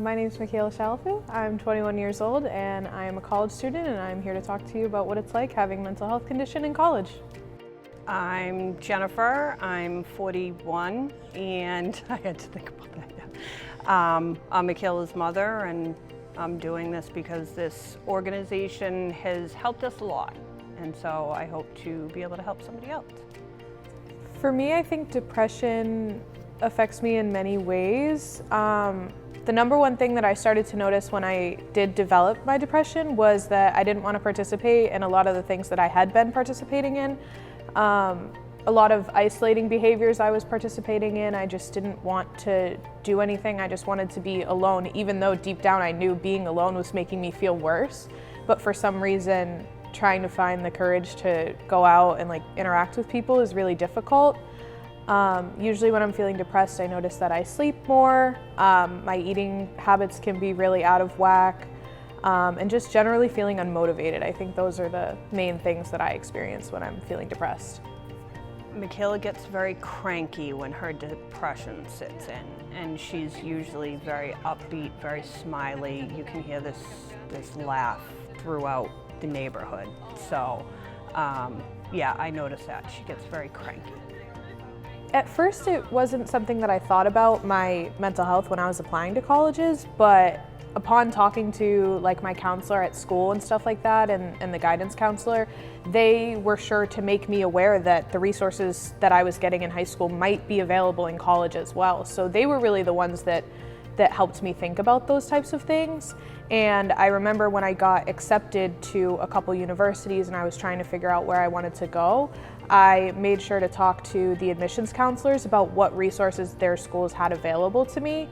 My name is Michaela and I'm 21 years old and I am a college student, and I'm here to talk to you about what it's like having a mental health condition in college. I'm Jennifer, I'm 41, and I had to think about that. I'm Michaela's mother, and I'm doing this because this organization has helped us a lot, and so I hope to be able to help somebody else. For me, I think depression affects me in many ways. The number one thing that I started to notice when I did develop my depression was that I didn't want to participate in a lot of the things that I had been participating in. A lot of isolating behaviors I was participating in. I just didn't want to do anything. I just wanted to be alone, even though deep down I knew being alone was making me feel worse. But for some reason, trying to find the courage to go out and interact with people is really difficult. Usually when I'm feeling depressed, I notice that I sleep more, my eating habits can be really out of whack, and just generally feeling unmotivated. I think those are the main things that I experience when I'm feeling depressed. Michaela gets very cranky when her depression sits in, and she's usually very upbeat, very smiley. You can hear this laugh throughout the neighborhood. So, yeah, I notice that. She gets very cranky. At first, it wasn't something that I thought about my mental health when I was applying to colleges, but upon talking to my counselor at school and stuff like that, and the guidance counselor, they were sure to make me aware that the resources that I was getting in high school might be available in college as well. So they were really the ones that helped me think about those types of things. And I remember when I got accepted to a couple universities and I was trying to figure out where I wanted to go, I made sure to talk to the admissions counselors about what resources their schools had available to me.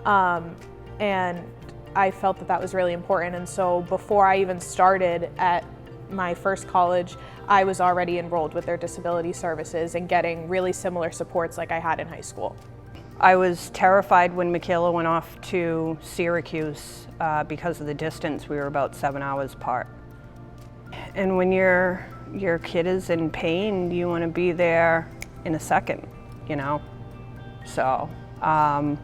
And I felt that was really important. And so before I even started at my first college, I was already enrolled with their disability services and getting really similar supports like I had in high school. I was terrified when Michaela went off to Syracuse because of the distance. We were about 7 hours apart. And when your kid is in pain, you want to be there in a second, you know? So I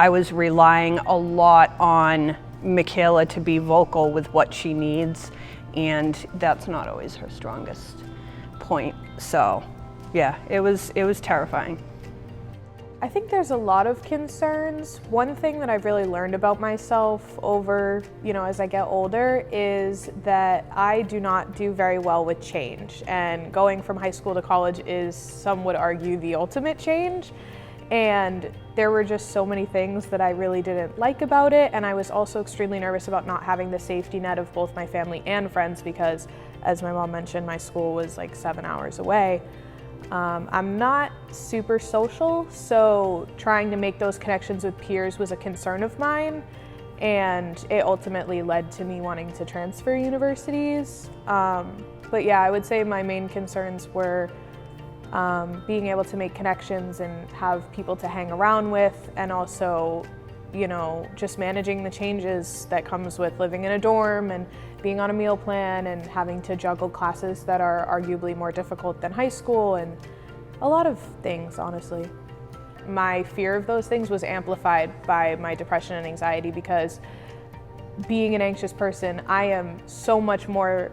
was relying a lot on Michaela to be vocal with what she needs, and that's not always her strongest point. So yeah, it was terrifying. I think there's a lot of concerns. One thing that I've really learned about myself over, as I get older, is that I do not do very well with change. And going from high school to college is, some would argue, the ultimate change. And there were just so many things that I really didn't like about it. And I was also extremely nervous about not having the safety net of both my family and friends because, as my mom mentioned, my school was 7 hours away. I'm not super social, so trying to make those connections with peers was a concern of mine, and it ultimately led to me wanting to transfer universities. But yeah, I would say my main concerns were being able to make connections and have people to hang around with, and also just managing the changes that comes with living in a dorm and being on a meal plan and having to juggle classes that are arguably more difficult than high school, and a lot of things, honestly. My fear of those things was amplified by my depression and anxiety because, being an anxious person, I am so much more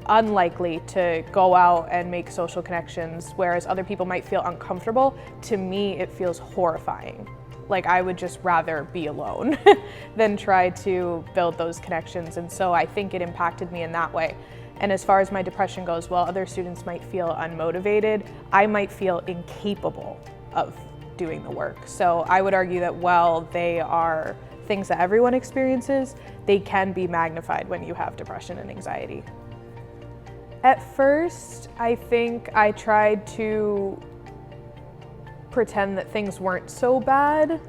unlikely to go out and make social connections, whereas other people might feel uncomfortable. To me, it feels horrifying. I would just rather be alone than try to build those connections. And so I think it impacted me in that way. And as far as my depression goes, while other students might feel unmotivated, I might feel incapable of doing the work. So I would argue that while they are things that everyone experiences, they can be magnified when you have depression and anxiety. At first, I think I tried to pretend that things weren't so bad,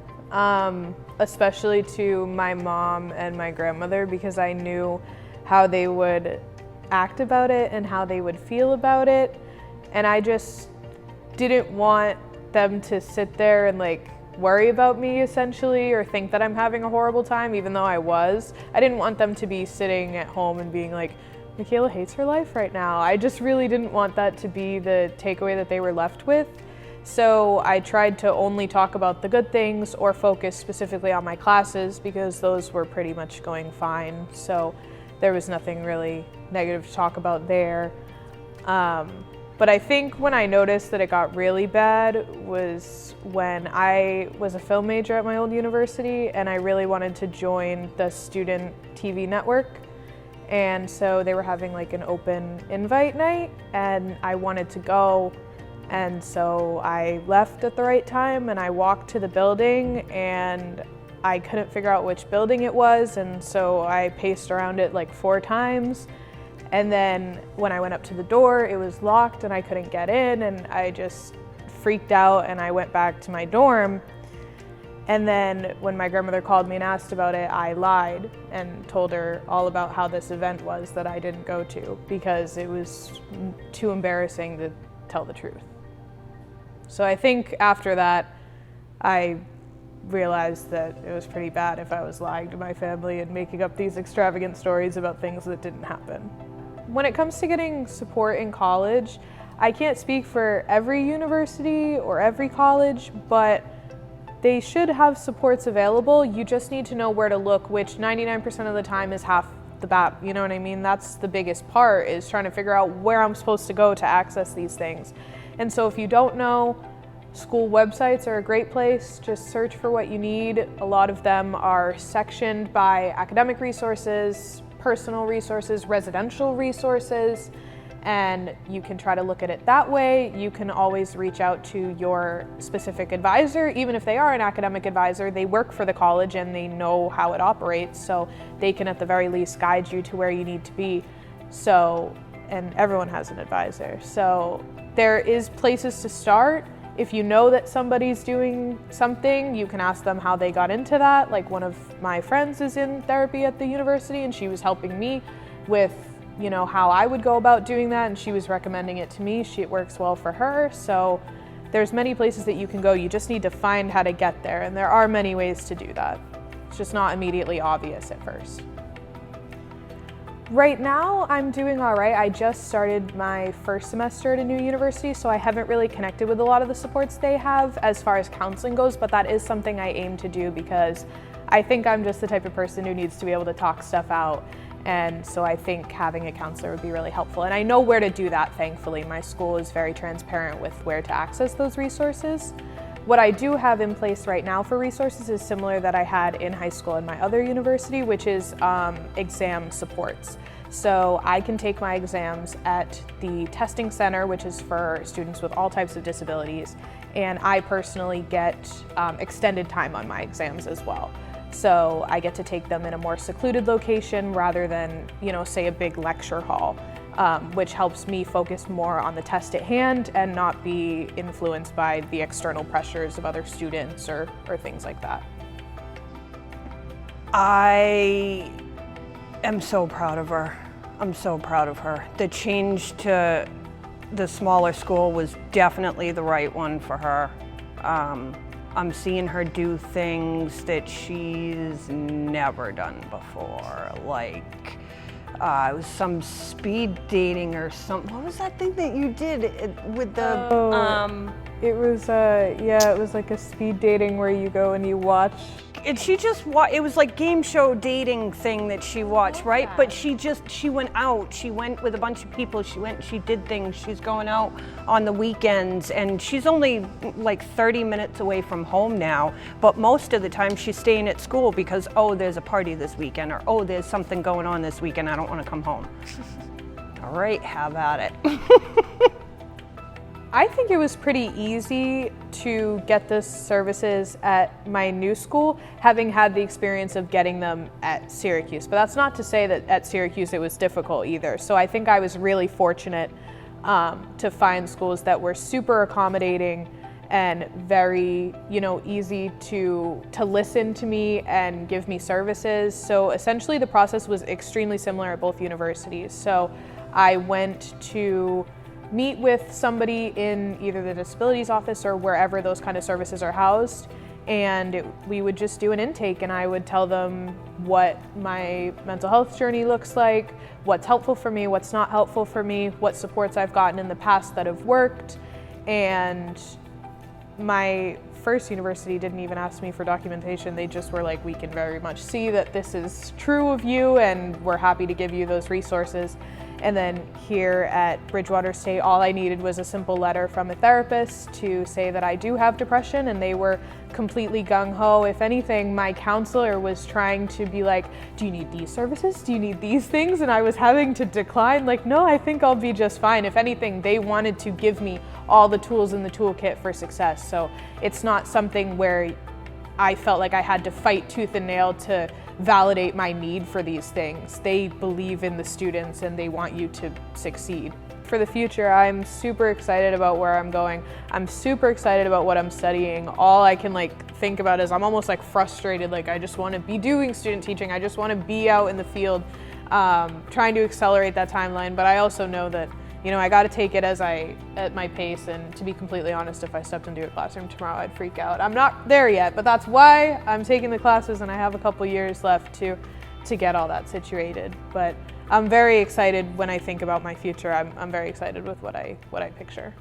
especially to my mom and my grandmother, because I knew how they would act about it and how they would feel about it. And I just didn't want them to sit there and worry about me, essentially, or think that I'm having a horrible time, even though I was. I didn't want them to be sitting at home and being like, Michaela hates her life right now. I just really didn't want that to be the takeaway that they were left with. So I tried to only talk about the good things or focus specifically on my classes because those were pretty much going fine. So there was nothing really negative to talk about there. But I think when I noticed that it got really bad was when I was a film major at my old university and I really wanted to join the student TV network. And so they were having like an open invite night and I wanted to go. And so I left at the right time and I walked to the building and I couldn't figure out which building it was. And so I paced around it like 4 times. And then when I went up to the door, it was locked and I couldn't get in and I just freaked out and I went back to my dorm. And then when my grandmother called me and asked about it, I lied and told her all about how this event was that I didn't go to because it was too embarrassing to tell the truth. So I think after that, I realized that it was pretty bad if I was lying to my family and making up these extravagant stories about things that didn't happen. When it comes to getting support in college, I can't speak for every university or every college, but they should have supports available. You just need to know where to look, which 99% of the time is half the battle. You know what I mean? That's the biggest part, is trying to figure out where I'm supposed to go to access these things. And so if you don't know, school websites are a great place. Just search for what you need. A lot of them are sectioned by academic resources, personal resources, residential resources, and you can try to look at it that way. You can always reach out to your specific advisor. Even if they are an academic advisor, they work for the college and they know how it operates, so they can at the very least guide you to where you need to be. So, and everyone has an advisor. So there is places to start. If you know that somebody's doing something, you can ask them how they got into that. Like one of my friends is in therapy at the university and she was helping me with, you know, how I would go about doing that, and she was recommending it to me. It works well for her. So there's many places that you can go. You just need to find how to get there, and there are many ways to do that. It's just not immediately obvious at first. Right now, I'm doing all right. I just started my first semester at a new university, so I haven't really connected with a lot of the supports they have as far as counseling goes, but that is something I aim to do because I think I'm just the type of person who needs to be able to talk stuff out. And so I think having a counselor would be really helpful. And I know where to do that, thankfully. My school is very transparent with where to access those resources. What I do have in place right now for resources is similar that I had in high school and my other university, which is exam supports. So I can take my exams at the testing center, which is for students with all types of disabilities, and I personally get extended time on my exams as well. So I get to take them in a more secluded location rather than, you know, say a big lecture hall, which helps me focus more on the test at hand and not be influenced by the external pressures of other students or things like that. I am so proud of her. I'm so proud of her. The change to the smaller school was definitely the right one for her. I'm seeing her do things that she's never done before, like it was some speed dating or something. What was that thing that you did with the? It was it was like a speed dating where you go and you watch. And she just it was like game show dating thing that she watched, right? But she went out. She went with a bunch of people. She did things. She's going out on the weekends, and she's only like 30 minutes away from home now. But most of the time she's staying at school because, oh, there's a party this weekend, or oh, there's something going on this weekend. I don't want to come home. All right, have at it. I think it was pretty easy to get the services at my new school, having had the experience of getting them at Syracuse. But that's not to say that at Syracuse it was difficult either. So I think I was really fortunate to find schools that were super accommodating and very, you know, easy to listen to me and give me services. So essentially the process was extremely similar at both universities. So I went to meet with somebody in either the disabilities office or wherever those kind of services are housed, and we would just do an intake, and I would tell them what my mental health journey looks like, what's helpful for me, what's not helpful for me, what supports I've gotten in the past that have worked, and My first university didn't even ask me for documentation. They just were like, we can very much see that this is true of you and we're happy to give you those resources. And then here at Bridgewater State, all I needed was a simple letter from a therapist to say that I do have depression, and they were completely gung-ho. If anything, my counselor was trying to be like, do you need these services? Do you need these things? And I was having to decline, like, no, I think I'll be just fine. If anything, they wanted to give me all the tools in the toolkit for success. So it's not something where I felt like I had to fight tooth and nail to validate my need for these things. They believe in the students and they want you to succeed. For the future, I'm super excited about where I'm going. I'm super excited about what I'm studying. All I can think about is I'm almost frustrated. I just want to be doing student teaching. I just want to be out in the field, trying to accelerate that timeline. But I also know that I got to take it at my pace, and to be completely honest, if I stepped into a classroom tomorrow, I'd freak out. I'm not there yet, but that's why I'm taking the classes, and I have a couple years left to get all that situated. But I'm very excited when I think about my future. I'm very excited with what I picture.